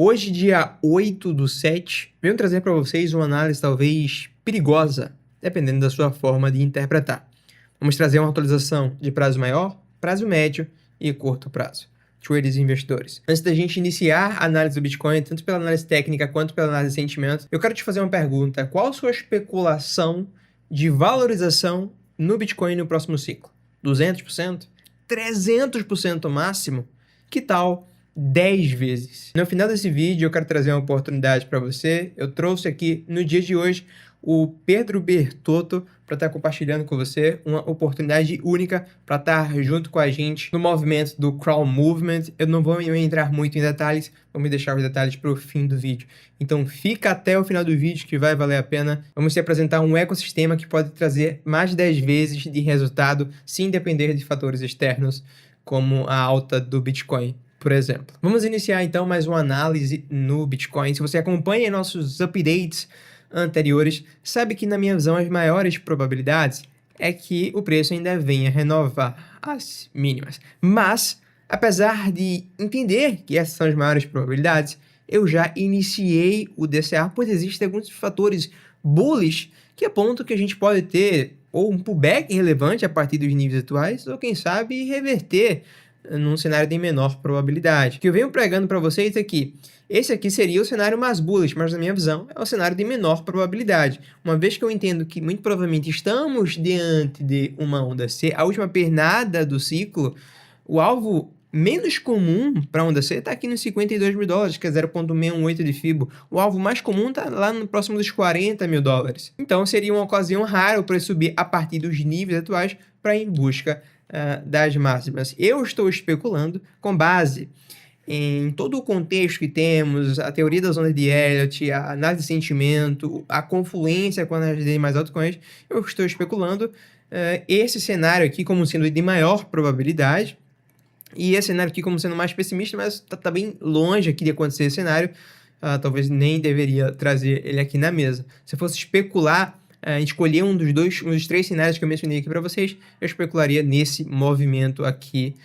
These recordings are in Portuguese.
Hoje, dia 8/7, venho trazer para vocês uma análise talvez perigosa, dependendo da sua forma de interpretar. Vamos trazer uma atualização de prazo maior, prazo médio e curto prazo. Traders e investidores. Antes da gente iniciar a análise do Bitcoin, tanto pela análise técnica quanto pela análise de sentimento, eu quero te fazer uma pergunta. Qual a sua especulação de valorização no Bitcoin no próximo ciclo? 200%? 300% máximo? Que tal 10 vezes? No final desse vídeo eu quero trazer uma oportunidade para você. Eu trouxe aqui no dia de hoje o Pedro Bertotto para estar compartilhando com você uma oportunidade única para estar junto com a gente no movimento do Crown Movement. Eu não vou entrar muito em detalhes, vou me deixar os detalhes para o fim do vídeo. Então fica até o final do vídeo que vai valer a pena. Vamos te apresentar um ecossistema que pode trazer mais de 10 vezes de resultado sem depender de fatores externos, como a alta do Bitcoin, por exemplo. Vamos iniciar então mais uma análise no Bitcoin. Se você acompanha nossos updates anteriores, sabe que na minha visão as maiores probabilidades é que o preço ainda venha renovar as mínimas. Mas, apesar de entender que essas são as maiores probabilidades, eu já iniciei o DCA, pois existem alguns fatores bullish que apontam que a gente pode ter ou um pullback relevante a partir dos níveis atuais, ou quem sabe reverter num cenário de menor probabilidade. O que eu venho pregando para vocês é que esse aqui seria o cenário mais bullish, mas na minha visão é o cenário de menor probabilidade. Uma vez que eu entendo que muito provavelmente estamos diante de uma onda C, a última pernada do ciclo, o alvo menos comum para a onda C está aqui nos 52 mil dólares, que é 0,618 de FIBO. O alvo mais comum está lá no próximo dos 40 mil dólares. Então seria uma ocasião rara para subir a partir dos níveis atuais para ir em busca das máximas. Eu estou especulando com base em todo o contexto que temos, a teoria das ondas de Elliott, a análise de sentimento, a confluência com a análise de mais altcoins. Eu estou especulando esse cenário aqui como sendo de maior probabilidade e esse cenário aqui como sendo mais pessimista, mas tá bem longe aqui de acontecer esse cenário. Talvez nem deveria trazer ele aqui na mesa. Se eu fosse especular, escolher um dos três cenários que eu mencionei aqui para vocês, eu especularia nesse movimento aqui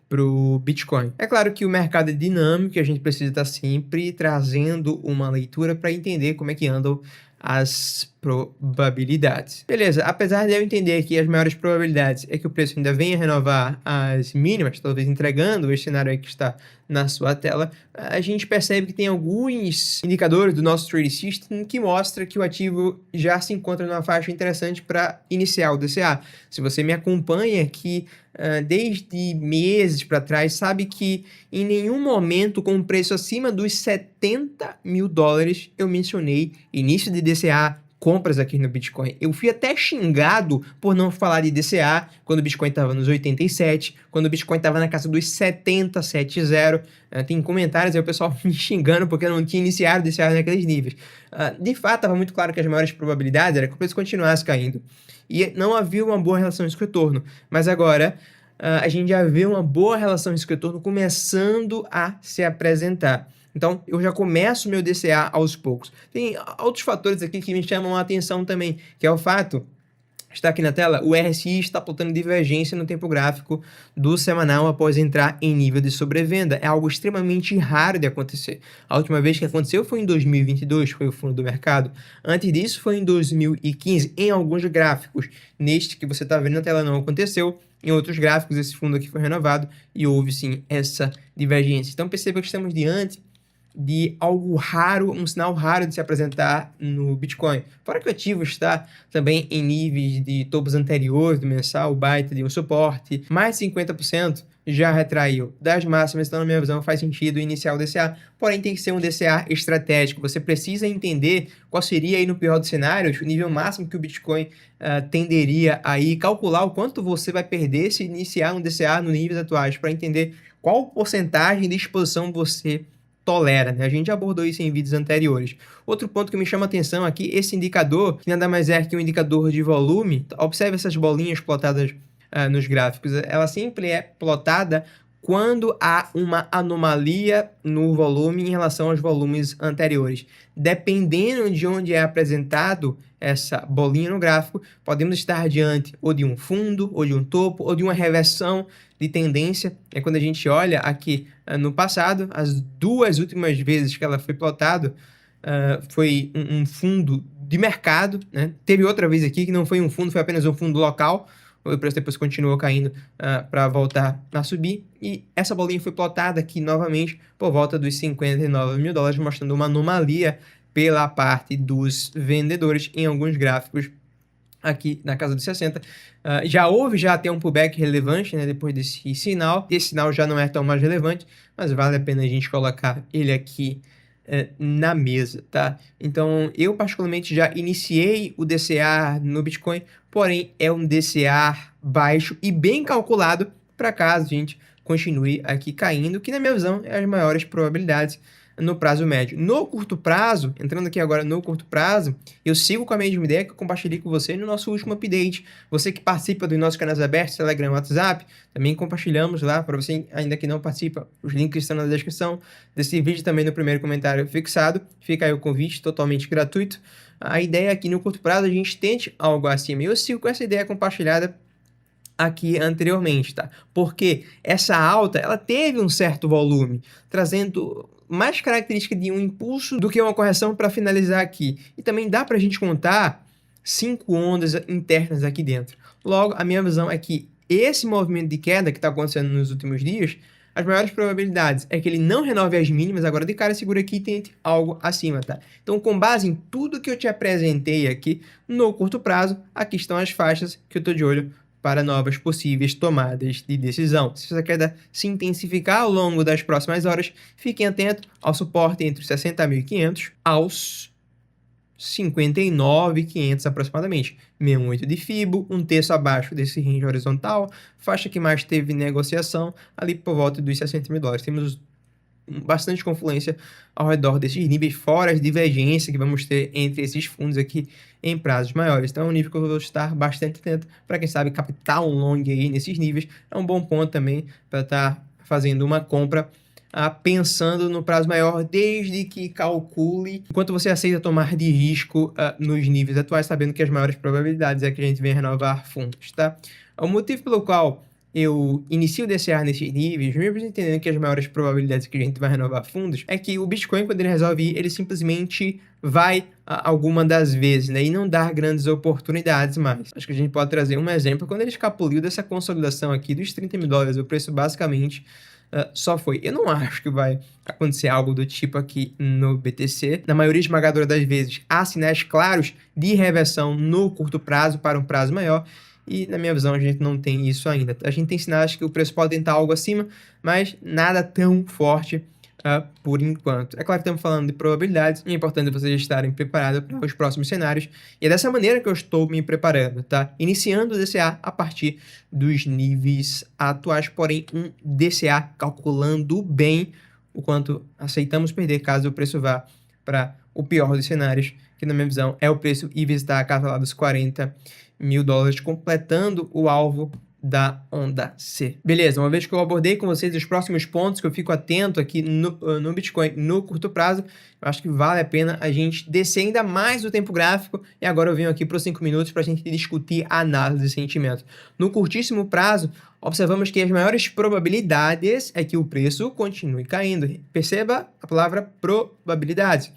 para o Bitcoin. É claro que o mercado é dinâmico e a gente precisa estar sempre trazendo uma leitura para entender como é que andam as probabilidades. Beleza, apesar de eu entender que as maiores probabilidades é que o preço ainda venha renovar as mínimas, talvez entregando esse cenário aí que está na sua tela, a gente percebe que tem alguns indicadores do nosso Trade System que mostra que o ativo já se encontra numa faixa interessante para iniciar o DCA. Se você me acompanha aqui desde meses para trás, sabe que em nenhum momento com um preço acima dos 70 mil dólares eu mencionei início de DCA, compras aqui no Bitcoin. Eu fui até xingado por não falar de DCA quando o Bitcoin estava nos 87, quando o Bitcoin estava na casa dos 70,70. Tem comentários aí o pessoal me xingando porque eu não tinha iniciado DCA naqueles níveis. De fato, estava muito claro que as maiores probabilidades era que o preço continuasse caindo. E não havia uma boa relação risco-retorno. Mas agora a gente já vê uma boa relação risco-retorno começando a se apresentar. Então, eu já começo meu DCA aos poucos. Tem outros fatores aqui que me chamam a atenção também, que é o fato, está aqui na tela, o RSI está apontando divergência no tempo gráfico do semanal após entrar em nível de sobrevenda. É algo extremamente raro de acontecer. A última vez que aconteceu foi em 2022, foi o fundo do mercado. Antes disso foi em 2015, em alguns gráficos. Neste que você está vendo na tela não aconteceu. Em outros gráficos, esse fundo aqui foi renovado e houve sim essa divergência. Então perceba que estamos diante de algo raro, um sinal raro de se apresentar no Bitcoin. Fora que o ativo está também em níveis de topos anteriores do mensal, o baita de um suporte, mais de 50% já retraiu das máximas, então na minha visão faz sentido iniciar o DCA, porém tem que ser um DCA estratégico. Você precisa entender qual seria aí no pior dos cenários, o nível máximo que o Bitcoin tenderia aí, calcular o quanto você vai perder se iniciar um DCA nos níveis atuais, para entender qual porcentagem de exposição você tolera, né? A gente já abordou isso em vídeos anteriores. Outro ponto que me chama a atenção aqui, esse indicador, que nada mais é que um indicador de volume. Observe essas bolinhas plotadas nos gráficos. Ela sempre é plotada quando há uma anomalia no volume em relação aos volumes anteriores. Dependendo de onde é apresentado essa bolinha no gráfico, podemos estar diante ou de um fundo, ou de um topo, ou de uma reversão de tendência. É quando a gente olha aqui no passado, as duas últimas vezes que ela foi plotada, foi um fundo de mercado, né? Teve outra vez aqui que não foi um fundo, foi apenas um fundo local. O preço depois continuou caindo para voltar a subir. E essa bolinha foi plotada aqui novamente por volta dos 59 mil dólares, mostrando uma anomalia pela parte dos vendedores em alguns gráficos aqui na casa dos 60. Já houve até um pullback relevante, né, depois desse sinal. Esse sinal já não é tão mais relevante, mas vale a pena a gente colocar ele aqui na mesa, tá? Então, eu particularmente já iniciei o DCA no Bitcoin, porém é um DCA baixo e bem calculado para caso a gente continue aqui caindo, que na minha visão é as maiores probabilidades no prazo médio. No curto prazo, entrando aqui agora no curto prazo, eu sigo com a mesma ideia que eu compartilhei com você no nosso último update. Você que participa dos nossos canais abertos, Telegram, WhatsApp, também compartilhamos lá, para você ainda que não participa, os links estão na descrição desse vídeo, também no primeiro comentário fixado. Fica aí o convite, totalmente gratuito. A ideia é que no curto prazo a gente tente algo acima. E eu sigo com essa ideia compartilhada aqui anteriormente, tá? Porque essa alta, ela teve um certo volume, trazendo mais característica de um impulso do que uma correção para finalizar aqui. E também dá para a gente contar 5 ondas internas aqui dentro. Logo, a minha visão é que esse movimento de queda que está acontecendo nos últimos dias, as maiores probabilidades é que ele não renove as mínimas, agora de cara segura aqui e tente algo acima, tá? Então, com base em tudo que eu te apresentei aqui, no curto prazo, aqui estão as faixas que eu estou de olho para novas possíveis tomadas de decisão. Se essa queda se intensificar ao longo das próximas horas, fiquem atentos ao suporte entre os 60.500 aos 59.500 aproximadamente. 68 de Fibo, um terço abaixo desse range horizontal, faixa que mais teve negociação ali por volta dos 60 mil dólares. Temos bastante confluência ao redor desses níveis, fora as divergências que vamos ter entre esses fundos aqui em prazos maiores. Então é um nível que eu vou estar bastante atento para quem sabe captar um long aí nesses níveis. É um bom ponto também para estar fazendo uma compra pensando no prazo maior, desde que calcule enquanto você aceita tomar de risco nos níveis atuais, sabendo que as maiores probabilidades é que a gente venha renovar fundos, tá? O motivo pelo qual eu inicio o DCA nesses níveis, mesmo entendendo que as maiores probabilidades que a gente vai renovar fundos, é que o Bitcoin, quando ele resolve ir, ele simplesmente vai alguma das vezes, né, e não dar grandes oportunidades mais. Acho que a gente pode trazer um exemplo, quando ele escapuliu dessa consolidação aqui dos 30 mil dólares, o preço basicamente só foi. Eu não acho que vai acontecer algo do tipo aqui no BTC. Na maioria esmagadora das vezes, há sinais claros de reversão no curto prazo para um prazo maior. E, na minha visão, a gente não tem isso ainda. A gente tem sinais que o preço pode tentar algo acima, mas nada tão forte por enquanto. É claro que estamos falando de probabilidades, e é importante vocês estarem preparados para os próximos cenários. E é dessa maneira que eu estou me preparando, tá? Iniciando o DCA a partir dos níveis atuais, porém um DCA calculando bem o quanto aceitamos perder caso o preço vá para o pior dos cenários, que na minha visão é o preço ir visitar a casa lá dos 40 mil dólares, completando o alvo da onda C. Beleza, uma vez que eu abordei com vocês os próximos pontos que eu fico atento aqui no Bitcoin no curto prazo, eu acho que vale a pena a gente descer ainda mais o tempo gráfico, e agora eu venho aqui para os 5 minutos para a gente discutir a análise de sentimento. No curtíssimo prazo, observamos que as maiores probabilidades é que o preço continue caindo. Perceba a palavra probabilidade.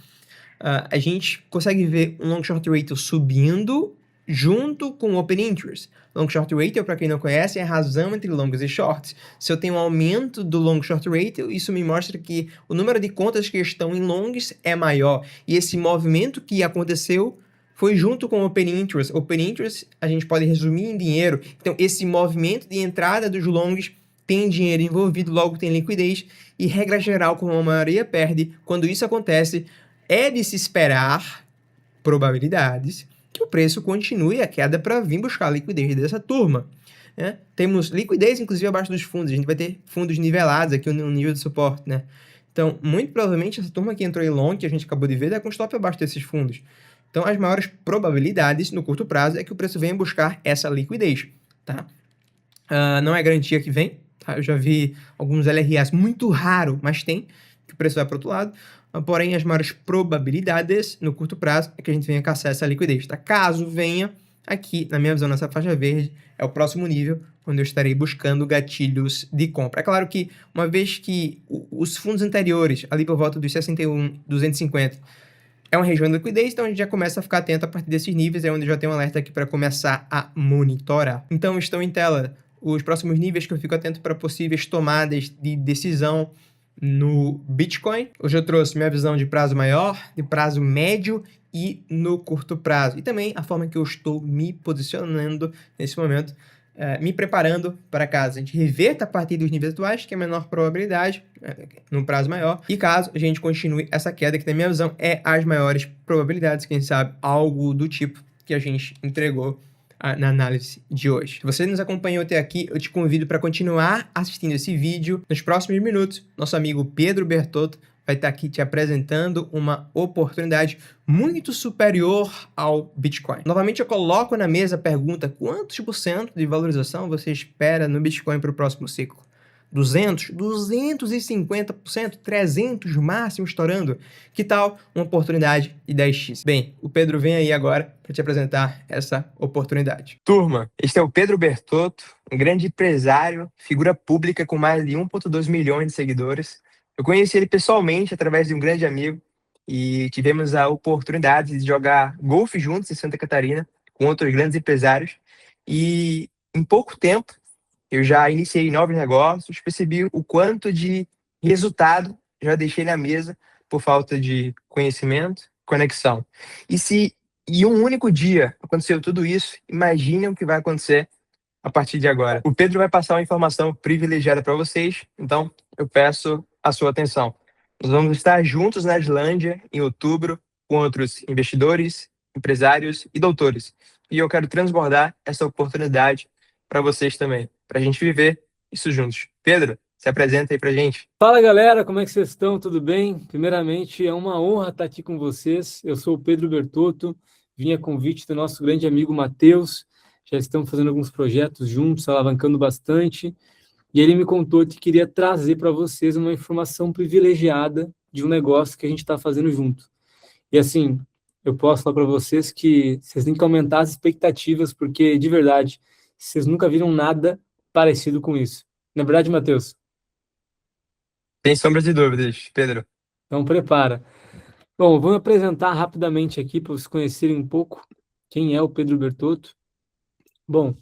A gente consegue ver um long short ratio subindo junto com o Open Interest. Long Short Ratio, para quem não conhece, é a razão entre longs e shorts. Se eu tenho um aumento do Long Short Ratio, isso me mostra que o número de contas que estão em longs é maior. E esse movimento que aconteceu foi junto com o Open Interest. Open Interest a gente pode resumir em dinheiro. Então, esse movimento de entrada dos longs tem dinheiro envolvido, logo tem liquidez. E, regra geral, como a maioria perde, quando isso acontece, é de se esperar probabilidades que o preço continue a queda para vir buscar a liquidez dessa turma. Né? Temos liquidez, inclusive, abaixo dos fundos. A gente vai ter fundos nivelados aqui no nível de suporte. Né? Então, muito provavelmente, essa turma que entrou em long, que a gente acabou de ver, é com stop abaixo desses fundos. Então, as maiores probabilidades, no curto prazo, é que o preço venha buscar essa liquidez. Tá? Não é garantia que vem. Tá? tá? Eu já vi alguns LRAs, muito raro, mas tem, que o preço vai para outro lado. Porém, as maiores probabilidades no curto prazo é que a gente venha com acesso à liquidez, tá? Caso venha, aqui, na minha visão, nessa faixa verde, é o próximo nível, onde eu estarei buscando gatilhos de compra. É claro que, uma vez que os fundos anteriores, ali por volta dos 61, 250, é uma região de liquidez, então a gente já começa a ficar atento a partir desses níveis, é onde eu já tenho um alerta aqui para começar a monitorar. Então estão em tela os próximos níveis que eu fico atento para possíveis tomadas de decisão no Bitcoin. Hoje eu trouxe minha visão de prazo maior, de prazo médio e no curto prazo. E também a forma que eu estou me posicionando nesse momento, me preparando para caso a gente reverta a partir dos níveis atuais, que é a menor probabilidade, no prazo maior, e caso a gente continue essa queda, que na minha visão é as maiores probabilidades, quem sabe algo do tipo que a gente entregou na análise de hoje. Se você nos acompanhou até aqui, eu te convido para continuar assistindo esse vídeo. Nos próximos minutos, nosso amigo Pedro Bertotto vai estar aqui te apresentando uma oportunidade muito superior ao Bitcoin. Novamente, eu coloco na mesa a pergunta: quantos por cento de valorização você espera no Bitcoin para o próximo ciclo? 200, 250%, 300 máximo estourando? Que tal uma oportunidade de 10x? Bem, o Pedro vem aí agora para te apresentar essa oportunidade. Turma, este é o Pedro Bertotto, um grande empresário, figura pública com mais de 1,2 milhões de seguidores. Eu conheci ele pessoalmente através de um grande amigo e tivemos a oportunidade de jogar golfe juntos em Santa Catarina com outros grandes empresários. E em pouco tempo eu já iniciei novos negócios, percebi o quanto de resultado já deixei na mesa por falta de conhecimento, conexão. E se em um único dia aconteceu tudo isso, imaginem o que vai acontecer a partir de agora. O Pedro vai passar uma informação privilegiada para vocês, então eu peço a sua atenção. Nós vamos estar juntos na Islândia em outubro com outros investidores, empresários e doutores. E eu quero transbordar essa oportunidade para vocês também, para a gente viver isso juntos. Pedro, se apresenta aí para a gente. Fala galera, como é que vocês estão? Tudo bem? Primeiramente, é uma honra estar aqui com vocês. Eu sou o Pedro Bertotto, vim a convite do nosso grande amigo Matheus. Já estamos fazendo alguns projetos juntos, alavancando bastante. E ele me contou que queria trazer para vocês uma informação privilegiada de um negócio que a gente está fazendo junto. E assim, eu posso falar para vocês que vocês têm que aumentar as expectativas, porque, de verdade, vocês nunca viram nada parecido com isso. Não é verdade, Matheus? Sem sombras de dúvidas, Pedro. Então, prepara. Bom, vou me apresentar rapidamente aqui para vocês conhecerem um pouco quem é o Pedro Bertotto. Bom,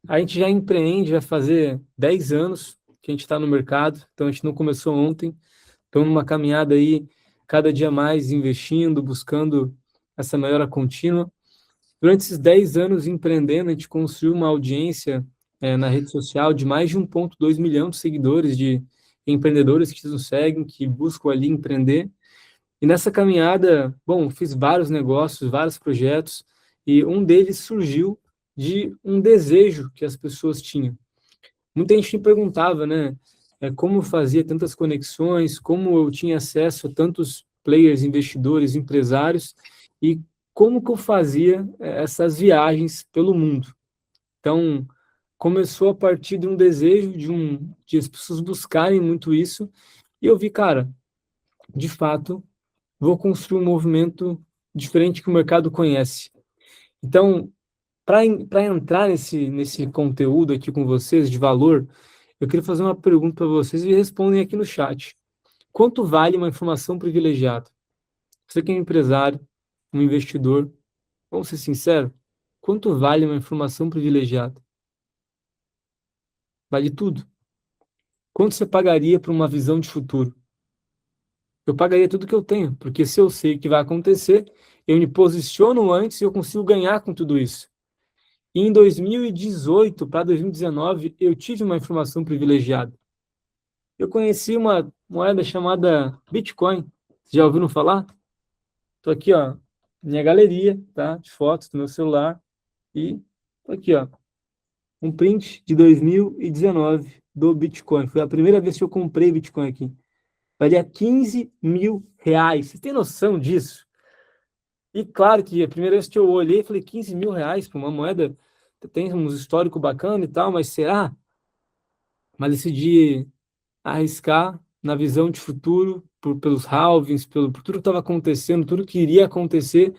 a gente já empreende, vai fazer 10 anos que a gente está no mercado, então a gente não começou ontem, estamos numa caminhada aí, cada dia mais investindo, buscando essa melhora contínua. Durante esses 10 anos empreendendo, a gente construiu uma audiência na rede social de mais de 1,2 milhão de seguidores, de empreendedores que nos seguem, que buscam ali empreender. E nessa caminhada, bom, fiz vários negócios, vários projetos, e um deles surgiu de um desejo que as pessoas tinham. Muita gente me perguntava, né, como eu fazia tantas conexões, como eu tinha acesso a tantos players, investidores, empresários, e como que eu fazia essas viagens pelo mundo. Então, começou a partir de um desejo, de as pessoas buscarem muito isso, e eu vi, cara, de fato, vou construir um movimento diferente que o mercado conhece. Então, para entrar nesse conteúdo aqui com vocês, de valor, eu queria fazer uma pergunta para vocês e respondem aqui no chat. Quanto vale uma informação privilegiada? Você que é um empresário, um investidor, vamos ser sinceros, quanto vale uma informação privilegiada? Vale tudo. Quanto você pagaria por uma visão de futuro? Eu pagaria tudo que eu tenho, porque se eu sei o que vai acontecer, eu me posiciono antes e eu consigo ganhar com tudo isso. E em 2018 para 2019, eu tive uma informação privilegiada. Eu conheci uma moeda chamada Bitcoin. Já ouviram falar? Estou aqui, ó, minha galeria, tá, de fotos do meu celular. E tô aqui, ó, um print de 2019 do Bitcoin. Foi a primeira vez que eu comprei Bitcoin aqui. Valia 15 mil reais. Você tem noção disso? E claro que a primeira vez que eu olhei, falei, 15 mil reais para uma moeda, tem um histórico bacana e tal, mas será? mas decidi arriscar na visão de futuro, pelos halvings, por tudo que estava acontecendo, tudo que iria acontecer.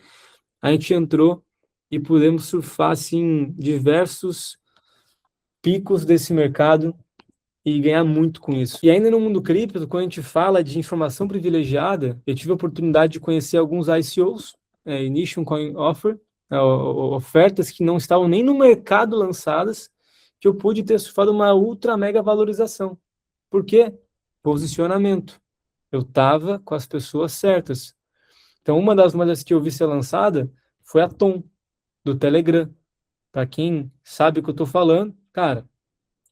A gente entrou e pudemos surfar assim, diversos picos desse mercado e ganhar muito com isso. E ainda no mundo cripto, quando a gente fala de informação privilegiada, eu tive a oportunidade de conhecer alguns ICOs, Initial Coin Offer, ofertas que não estavam nem no mercado lançadas, que eu pude ter surfado uma ultra mega valorização. Por quê? Posicionamento. Eu estava com as pessoas certas. Então, uma das moedas que eu vi ser lançada foi a Tom, do Telegram. Para quem sabe o que eu estou falando, cara,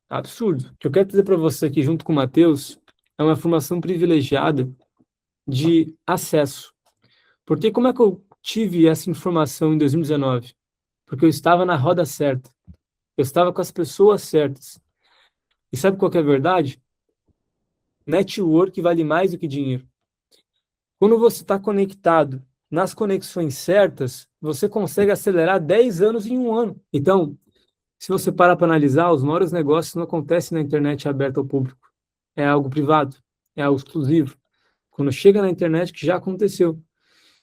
absurdo. O que eu quero dizer para você aqui, junto com o Matheus, é uma informação privilegiada de acesso. Porque como é que eu tive essa informação em 2019? Porque eu estava na roda certa. Eu estava com as pessoas certas. E sabe qual que é a verdade? Network vale mais do que dinheiro. Quando você está conectado nas conexões certas, você consegue acelerar 10 anos em um ano. Então, se você parar para analisar, os maiores negócios não acontecem na internet aberta ao público. É algo privado, é algo exclusivo. Quando chega na internet, que já aconteceu.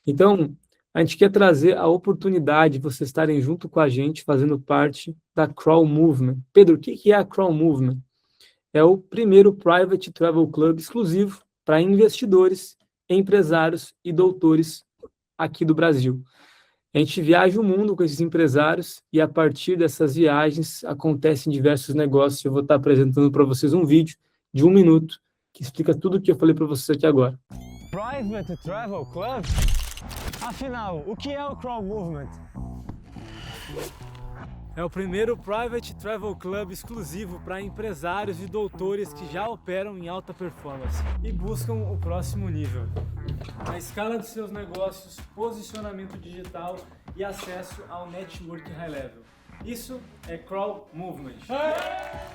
Então, a gente quer trazer a oportunidade de vocês estarem junto com a gente, fazendo parte da Crawl Movement. Pedro, o que é a Crawl Movement? É o primeiro Private Travel Club exclusivo para investidores, empresários e doutores aqui do Brasil. A gente viaja o mundo com esses empresários e a partir dessas viagens acontecem diversos negócios. Eu vou estar apresentando para vocês um vídeo de 1 minuto que explica tudo o que eu falei para vocês aqui agora. Private Travel Club? Afinal, o que é o Crawl Movement? É o primeiro Private Travel Club exclusivo para empresários e doutores que já operam em alta performance e buscam o próximo nível. Na escala de seus negócios, posicionamento digital e acesso ao network high level. Isso é Crawl Movement.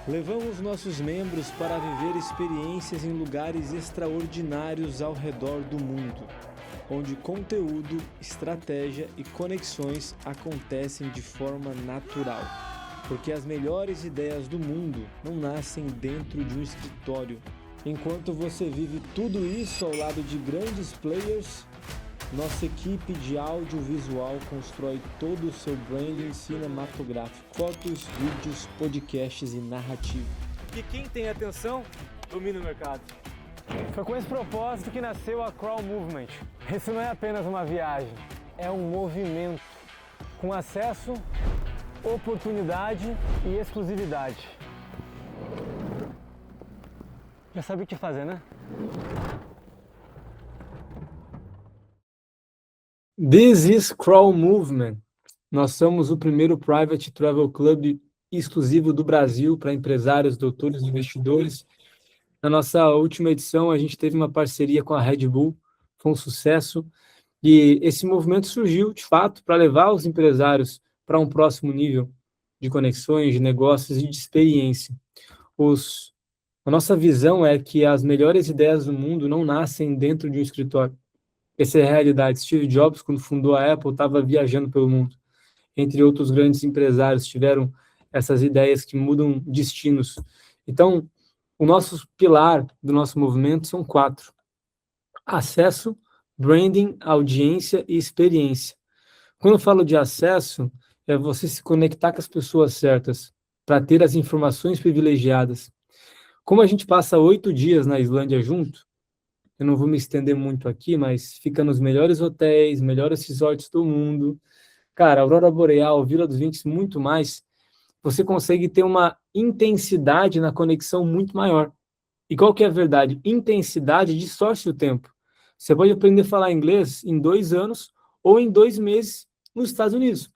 Levamos nossos membros para viver experiências em lugares extraordinários ao redor do mundo, onde conteúdo, estratégia e conexões acontecem de forma natural. Porque as melhores ideias do mundo não nascem dentro de um escritório. Enquanto você vive tudo isso ao lado de grandes players, nossa equipe de audiovisual constrói todo o seu branding cinematográfico, fotos, vídeos, podcasts e narrativa. E quem tem atenção, domina o mercado. Foi com esse propósito que nasceu a Crawl Movement. Isso não é apenas uma viagem, é um movimento com acesso, oportunidade e exclusividade. Já sabe o que fazer, né? This is Crawl Movement. Nós somos o primeiro Private Travel Club exclusivo do Brasil para empresários, doutores e investidores. Na nossa última edição, a gente teve uma parceria com a Red Bull, foi um sucesso, e esse movimento surgiu, de fato, para levar os empresários para um próximo nível de conexões, de negócios e de experiência. A nossa visão é que as melhores ideias do mundo não nascem dentro de um escritório. Essa é a realidade. Steve Jobs, quando fundou a Apple, estava viajando pelo mundo. Entre outros grandes empresários, tiveram essas ideias que mudam destinos. Então, o nosso pilar do nosso movimento são 4. Acesso, branding, audiência e experiência. Quando eu falo de acesso, é você se conectar com as pessoas certas para ter as informações privilegiadas. Como a gente passa 8 dias na Islândia junto, eu não vou me estender muito aqui, mas fica nos melhores hotéis, melhores resorts do mundo. Cara, Aurora Boreal, Vila dos Vintes, muito mais. Você consegue ter uma intensidade na conexão muito maior. E qual que é a verdade? Intensidade distorce o tempo. Você pode aprender a falar inglês em 2 anos ou em 2 meses nos Estados Unidos.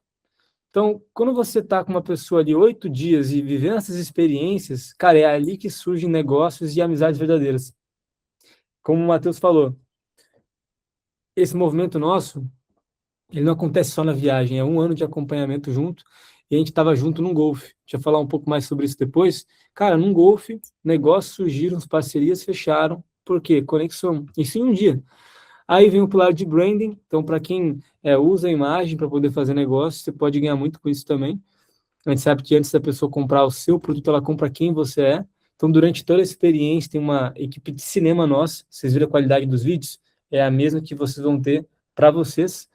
Então, quando você está com uma pessoa ali 8 dias e vivendo essas experiências, cara, é ali que surgem negócios e amizades verdadeiras. Como o Matheus falou, esse movimento nosso, ele não acontece só na viagem, é 1 ano de acompanhamento junto, e a gente estava junto num golfe. A gente vai falar um pouco mais sobre isso depois. Cara, num golfe, negócios surgiram, as parcerias fecharam. Por quê? Conexão. Isso em um dia. Aí vem o pilar de branding. Então, para quem usa a imagem para poder fazer negócio, você pode ganhar muito com isso também. A gente sabe que antes da pessoa comprar o seu produto, ela compra quem você é. Então, durante toda a experiência, tem uma equipe de cinema nossa, vocês viram a qualidade dos vídeos? É a mesma que vocês vão ter para vocês.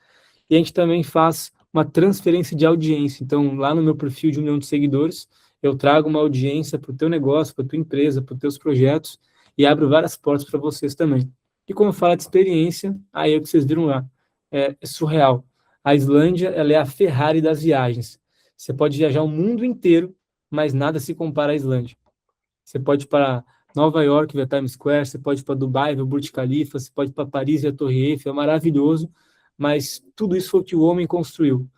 E a gente também faz uma transferência de audiência. Então, lá no meu perfil de 1 milhão de seguidores, eu trago uma audiência para o teu negócio, para a tua empresa, para os teus projetos, e abro várias portas para vocês também. E como eu falo de experiência, aí é o que vocês viram lá. É surreal. A Islândia, ela é a Ferrari das viagens. Você pode viajar o mundo inteiro, mas nada se compara à Islândia. Você pode ir para Nova York, ver Times Square, você pode ir para Dubai, ver o Burj Khalifa, você pode ir para Paris, ver a Torre Eiffel, é maravilhoso, mas tudo isso foi o que o homem construiu.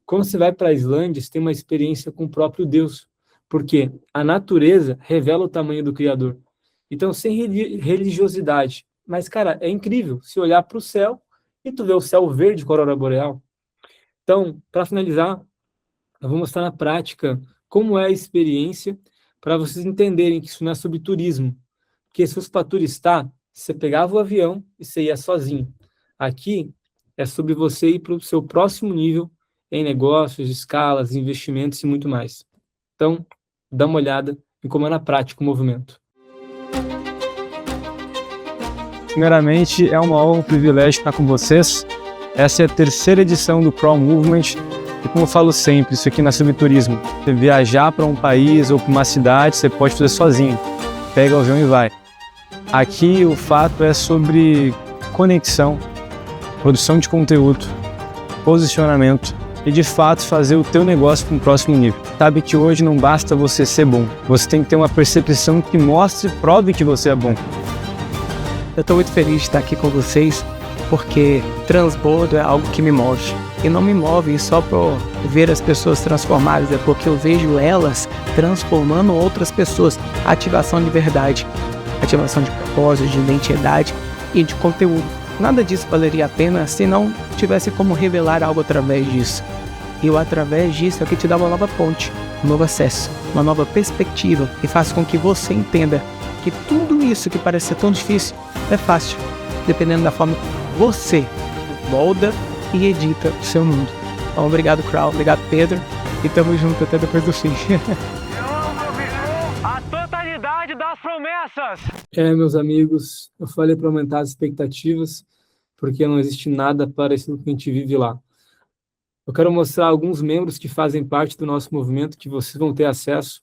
Quando você vai para a Islândia, você tem uma experiência com o próprio Deus, porque a natureza revela o tamanho do Criador. Então, sem religiosidade. Mas, cara, é incrível se olhar para o céu e tu vê o céu verde com a aurora boreal. Então, para finalizar, eu vou mostrar na prática como é a experiência para vocês entenderem que isso não é sobre turismo. Porque se fosse para turistar, você pegava o avião e você ia sozinho. Aqui é sobre você ir para o seu próximo nível em negócios, escalas, investimentos e muito mais. Então, dá uma olhada em como é na prática o movimento. Primeiramente, é uma honra, um privilégio estar com vocês. Essa é a 3ª edição do Crown Movement. E como eu falo sempre, isso aqui não é sobre turismo. Você viajar para um país ou para uma cidade, você pode fazer sozinho. Pega o avião e vai. Aqui o fato é sobre conexão, produção de conteúdo, posicionamento e de fato fazer o teu negócio para um próximo nível. Sabe que hoje não basta você ser bom. Você tem que ter uma percepção que mostre e prove que você é bom. Eu estou muito feliz de estar aqui com vocês, porque transbordo é algo que me move. E não me move só por ver as pessoas transformadas, é porque eu vejo elas transformando outras pessoas. Ativação de verdade, ativação de propósito, de identidade e de conteúdo. Nada disso valeria a pena se não tivesse como revelar algo através disso. E o através disso é o que te dá uma nova ponte, um novo acesso, uma nova perspectiva e faz com que você entenda que tudo isso que parece ser tão difícil é fácil, dependendo da forma que você molda e edita o seu mundo. Então, obrigado, Crown, obrigado, Pedro, e tamo junto até depois do fim. A totalidade das promessas! Meus amigos, eu falei para aumentar as expectativas, porque não existe nada parecido com o que a gente vive lá. Eu quero mostrar alguns membros que fazem parte do nosso movimento, que vocês vão ter acesso.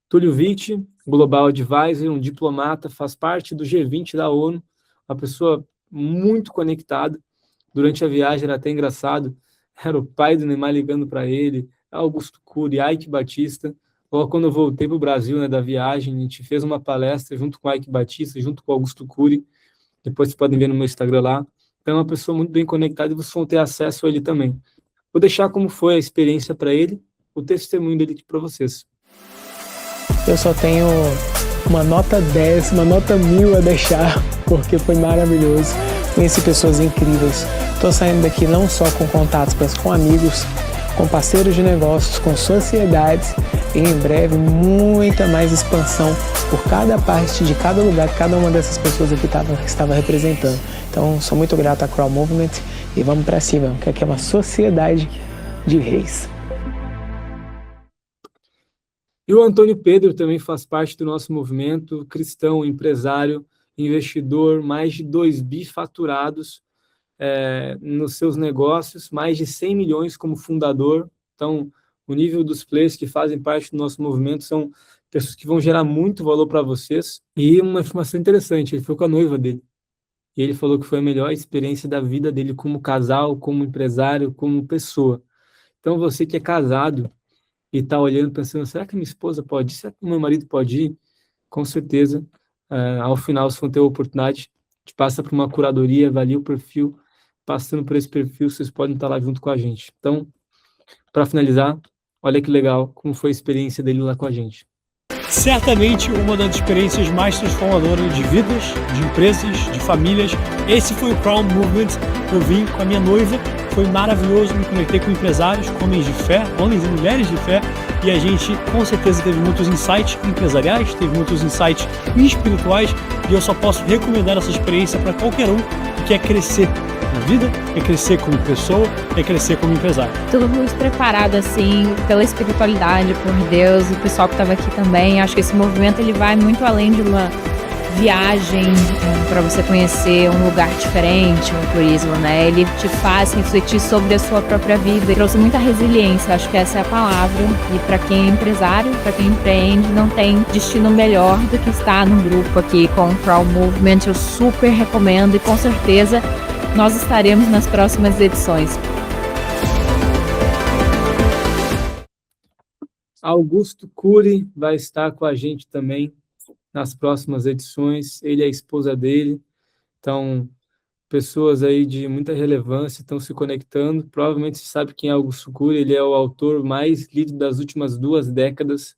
Túlio Vitti, Global Advisor, um diplomata, faz parte do G20 da ONU, uma pessoa muito conectada. Durante a viagem era até engraçado, era o pai do Neymar ligando para ele, Augusto Cury, Ike Batista. Ou quando eu voltei para o Brasil, né, da viagem, a gente fez uma palestra junto com o Ike Batista, junto com o Augusto Cury. Depois vocês podem ver no meu Instagram lá. Então é uma pessoa muito bem conectada e vocês vão ter acesso a ele também. Vou deixar como foi a experiência para ele, o testemunho dele aqui para vocês. Eu só tenho uma nota 10, uma nota 1000 a deixar, porque foi maravilhoso. Conheci pessoas incríveis. Estou saindo daqui não só com contatos, mas com amigos, com parceiros de negócios, com sociedades e em breve muita mais expansão por cada parte de cada lugar que cada uma dessas pessoas aqui estava representando. Então, sou muito grato à Crown Movement e vamos para cima, que aqui é uma sociedade de reis. E o Antônio Pedro também faz parte do nosso movimento, cristão, empresário, investidor, mais de 2 bi faturados nos seus negócios, mais de 100 milhões como fundador. Então, o nível dos players que fazem parte do nosso movimento são pessoas que vão gerar muito valor para vocês. E uma informação interessante, ele foi com a noiva dele. E ele falou que foi a melhor experiência da vida dele como casal, como empresário, como pessoa. Então, você que é casado e está olhando, pensando, será que minha esposa pode ir? Será que meu marido pode ir? Com certeza, ao final, se for ter a oportunidade, a gente passa por uma curadoria, avalia o perfil, passando por esse perfil, vocês podem estar lá junto com a gente. Então, para finalizar, olha que legal como foi a experiência dele lá com a gente. Certamente uma das experiências mais transformadoras de vidas, de empresas, de famílias. Esse foi o Crown Movement. Eu vim com a minha noiva, foi maravilhoso, me conectei com empresários, com homens de fé, homens e mulheres de fé, e a gente com certeza teve muitos insights empresariais, teve muitos insights espirituais, e eu só posso recomendar essa experiência para qualquer um que quer crescer na vida, é crescer como pessoa, é crescer como empresário. Tudo muito preparado, assim, pela espiritualidade, por Deus, o pessoal que estava aqui também. Acho que esse movimento ele vai muito além de uma viagem para você conhecer um lugar diferente, um turismo, né? Ele te faz refletir sobre a sua própria vida. Trouxe muita resiliência, acho que essa é a palavra. E para quem é empresário, para quem empreende, não tem destino melhor do que estar num grupo aqui com o Crown Movement. Eu super recomendo e com certeza nós estaremos nas próximas edições. Augusto Cury vai estar com a gente também nas próximas edições. Ele e a esposa dele. Então, pessoas aí de muita relevância estão se conectando. Provavelmente você sabe quem é Augusto Cury. Ele é o autor mais lido das últimas 2 décadas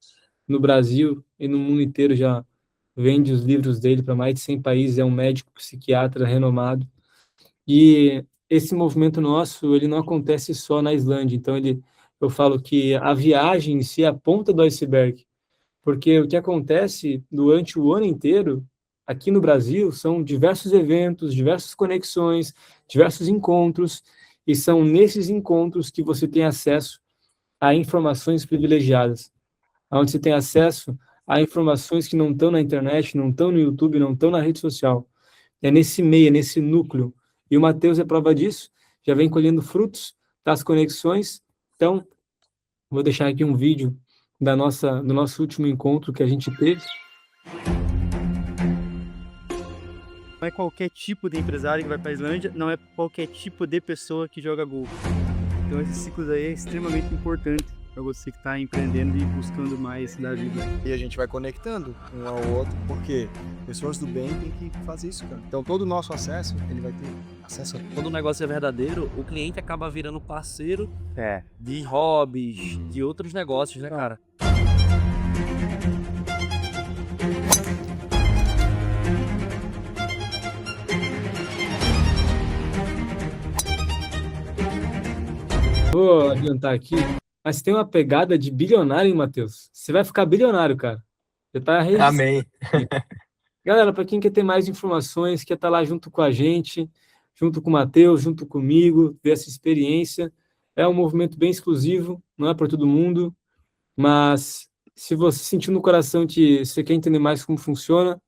no Brasil e no mundo inteiro. Já vende os livros dele para mais de 100 países. É um médico psiquiatra renomado. E esse movimento nosso, ele não acontece só na Islândia. Então, eu falo que a viagem em si é a ponta do iceberg. Porque o que acontece durante o ano inteiro, aqui no Brasil, são diversos eventos, diversas conexões, diversos encontros, e são nesses encontros que você tem acesso a informações privilegiadas, onde você tem acesso a informações que não estão na internet, não estão no YouTube, não estão na rede social. É nesse meio, é nesse núcleo. E o Matheus é prova disso, já vem colhendo frutos das conexões. Então, vou deixar aqui um vídeo do nosso último encontro que a gente teve. Não é qualquer tipo de empresário que vai para a Islândia, não é qualquer tipo de pessoa que joga golfe. Então esses ciclos aí é extremamente importante para você que está empreendendo e buscando mais da vida. E a gente vai conectando um ao outro, porque pessoas do bem têm que fazer isso, cara. Então todo o nosso acesso, ele vai ter acesso a... Quando o negócio é verdadeiro, o cliente acaba virando parceiro de hobbies, de outros negócios, né, cara? Vou adiantar aqui, mas tem uma pegada de bilionário, hein, Matheus? Você vai ficar bilionário, cara. Você tá registrado. Amém. Galera, para quem quer ter mais informações, quer estar lá junto com a gente, junto com o Matheus, junto comigo, ver essa experiência, é um movimento bem exclusivo, não é para todo mundo, mas se você sentir no coração que você quer entender mais como funciona,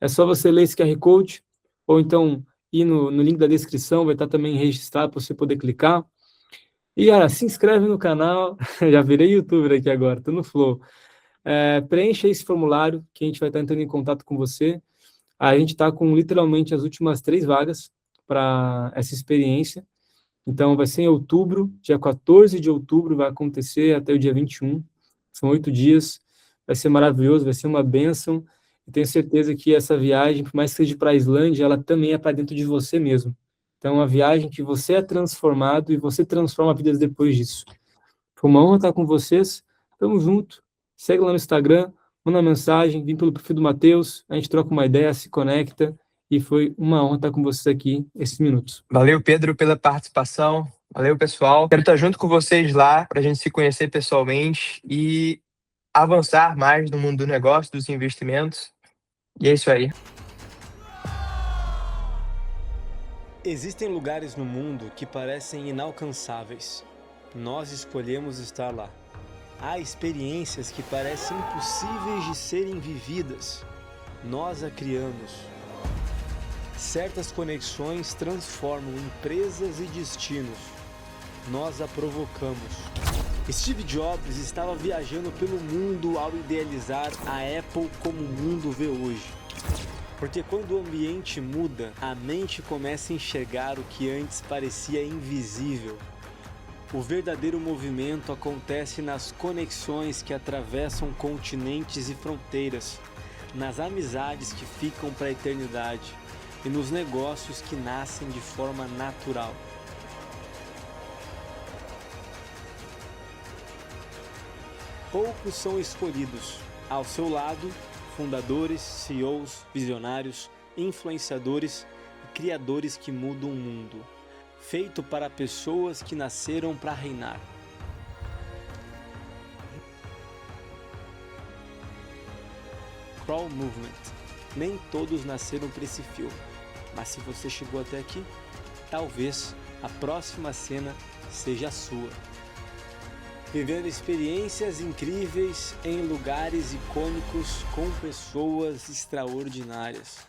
é só você ler esse QR Code, ou então ir no link da descrição, vai estar também registrado para você poder clicar. E, cara, se inscreve no canal, já virei youtuber aqui agora, tô no flow. Preencha esse formulário que a gente vai estar entrando em contato com você. A gente está com literalmente as últimas 3 vagas para essa experiência. Então, vai ser em outubro, dia 14 de outubro, vai acontecer até o dia 21. São 8 dias, vai ser maravilhoso, vai ser uma bênção. E tenho certeza que essa viagem, por mais que seja para a Islândia, ela também é para dentro de você mesmo. Então, é uma viagem que você é transformado e você transforma vidas depois disso. Foi uma honra estar com vocês. Tamo junto. Segue lá no Instagram, manda uma mensagem, vem pelo perfil do Matheus, a gente troca uma ideia, se conecta. E foi uma honra estar com vocês aqui esses minutos. Valeu, Pedro, pela participação. Valeu, pessoal. Quero estar junto com vocês lá para a gente se conhecer pessoalmente e avançar mais no mundo do negócio, dos investimentos. E é isso aí. Existem lugares no mundo que parecem inalcançáveis. Nós escolhemos estar lá. Há experiências que parecem impossíveis de serem vividas. Nós a criamos. Certas conexões transformam empresas e destinos. Nós a provocamos. Steve Jobs estava viajando pelo mundo ao idealizar a Apple como o mundo vê hoje. Porque quando o ambiente muda, a mente começa a enxergar o que antes parecia invisível. O verdadeiro movimento acontece nas conexões que atravessam continentes e fronteiras, nas amizades que ficam para a eternidade e nos negócios que nascem de forma natural. Poucos são escolhidos. Ao seu lado, fundadores, CEOs, visionários, influenciadores e criadores que mudam o mundo. Feito para pessoas que nasceram para reinar. Crown Movement. Nem todos nasceram para esse filme, mas se você chegou até aqui, talvez a próxima cena seja a sua. Vivendo experiências incríveis em lugares icônicos com pessoas extraordinárias.